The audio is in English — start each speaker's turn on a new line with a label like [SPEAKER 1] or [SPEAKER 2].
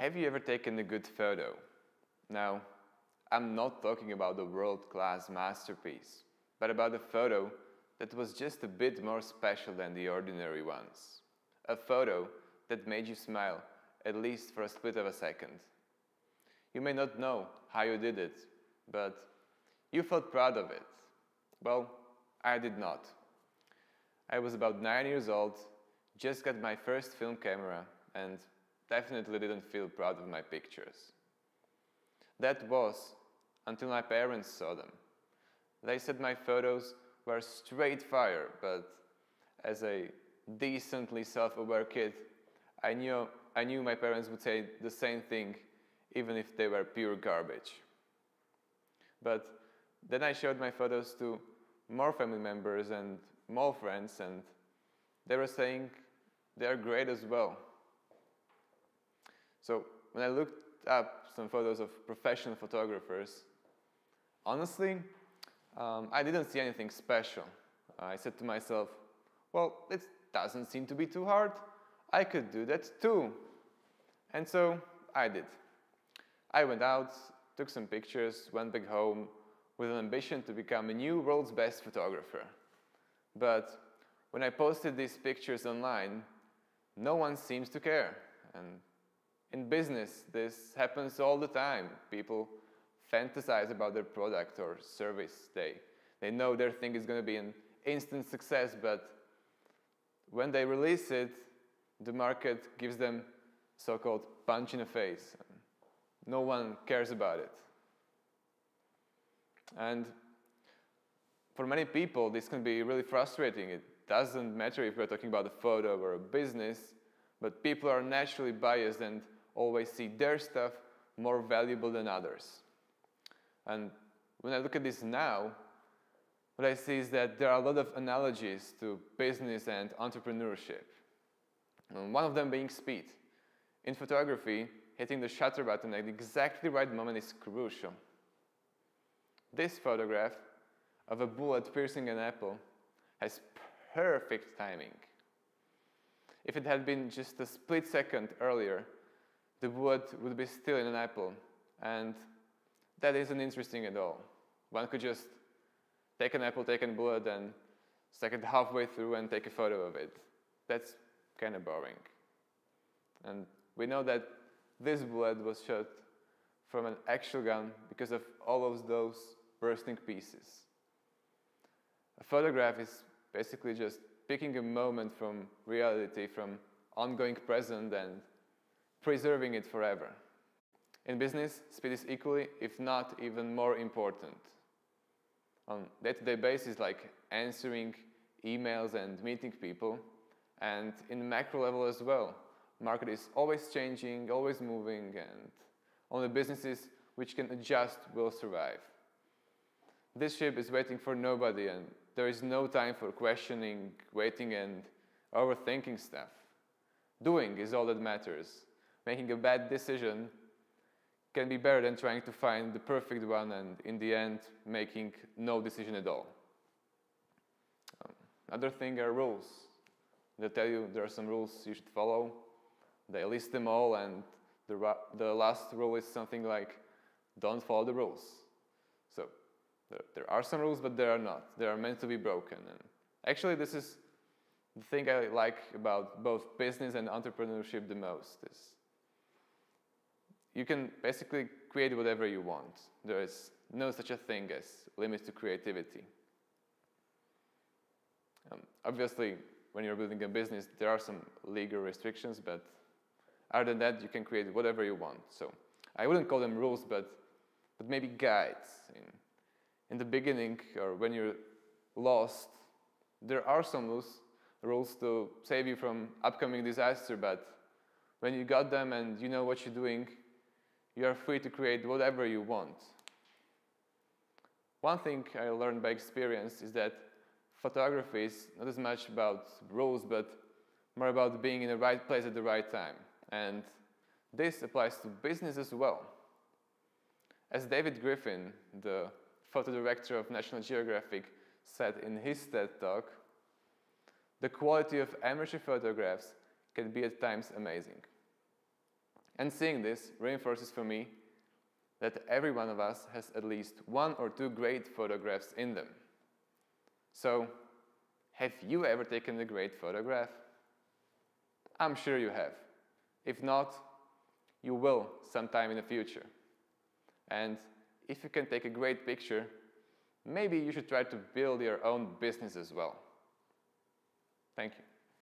[SPEAKER 1] Have you ever taken a good photo? Now, I'm not talking about a world-class masterpiece, but about a photo that was just a bit more special than the ordinary ones. A photo that made you smile, at least for a split of a second. You may not know how you did it, but you felt proud of it. Well, I did not. I was about 9 years old, just got my first film camera, and definitely didn't feel proud of my pictures. That was until my parents saw them. They said my photos were straight fire, but as a decently self-aware kid, I knew my parents would say the same thing, even if they were pure garbage. But then I showed my photos to more family members and more friends, and they were saying they are great as well. So when I looked up some photos of professional photographers, honestly, I didn't see anything special. I said to myself, well, it doesn't seem to be too hard. I could do that too. And so I did. I went out, took some pictures, went back home with an ambition to become a new world's best photographer. But when I posted these pictures online, no one seems to care. And in business, this happens all the time. People fantasize about their product or service. They know their thing is going to be an instant success, but when they release it, the market gives them a so-called punch in the face. No one cares about it. And for many people, this can be really frustrating. It doesn't matter if we're talking about a photo or a business, but people are naturally biased and always see their stuff more valuable than others. And when I look at this now, what I see is that there are a lot of analogies to business and entrepreneurship. And one of them being speed. In photography, hitting the shutter button at exactly the right moment is crucial. This photograph of a bullet piercing an apple has perfect timing. If it had been just a split second earlier, the bullet would be still in an apple, and that isn't interesting at all. One could just take an apple, take a bullet, and stick it halfway through and take a photo of it. That's kind of boring. And we know that this bullet was shot from an actual gun because of all of those bursting pieces. A photograph is basically just picking a moment from reality, from ongoing present, and preserving it forever. In business, speed is equally, if not even more important. On a day-to-day basis, like answering emails and meeting people, and in macro level as well. Market is always changing, always moving, and only businesses which can adjust will survive. This ship is waiting for nobody, and there is no time for questioning, waiting, and overthinking stuff. Doing is all that matters. Making a bad decision can be better than trying to find the perfect one and, in the end, making no decision at all. Another thing are rules. They tell you there are some rules you should follow. They list them all, and the last rule is something like, don't follow the rules. So there are some rules, but there are not. They are meant to be broken. And actually, this is the thing I like about both business and entrepreneurship the most. Is you can basically create whatever you want. There is no such a thing as limits to creativity. Obviously, when you're building a business, there are some legal restrictions, but other than that, you can create whatever you want. So I wouldn't call them rules, but maybe guides. In the beginning, or when you're lost, there are some rules to save you from upcoming disaster, but when you got them and you know what you're doing, you are free to create whatever you want. One thing I learned by experience is that photography is not as much about rules, but more about being in the right place at the right time. And this applies to business as well. As David Griffin, the photo director of National Geographic, said in his TED Talk, the quality of amateur photographs can be at times amazing. And seeing this reinforces for me that every one of us has at least 1 or 2 great photographs in them. So, have you ever taken a great photograph? I'm sure you have. If not, you will sometime in the future. And if you can take a great picture, maybe you should try to build your own business as well. Thank you.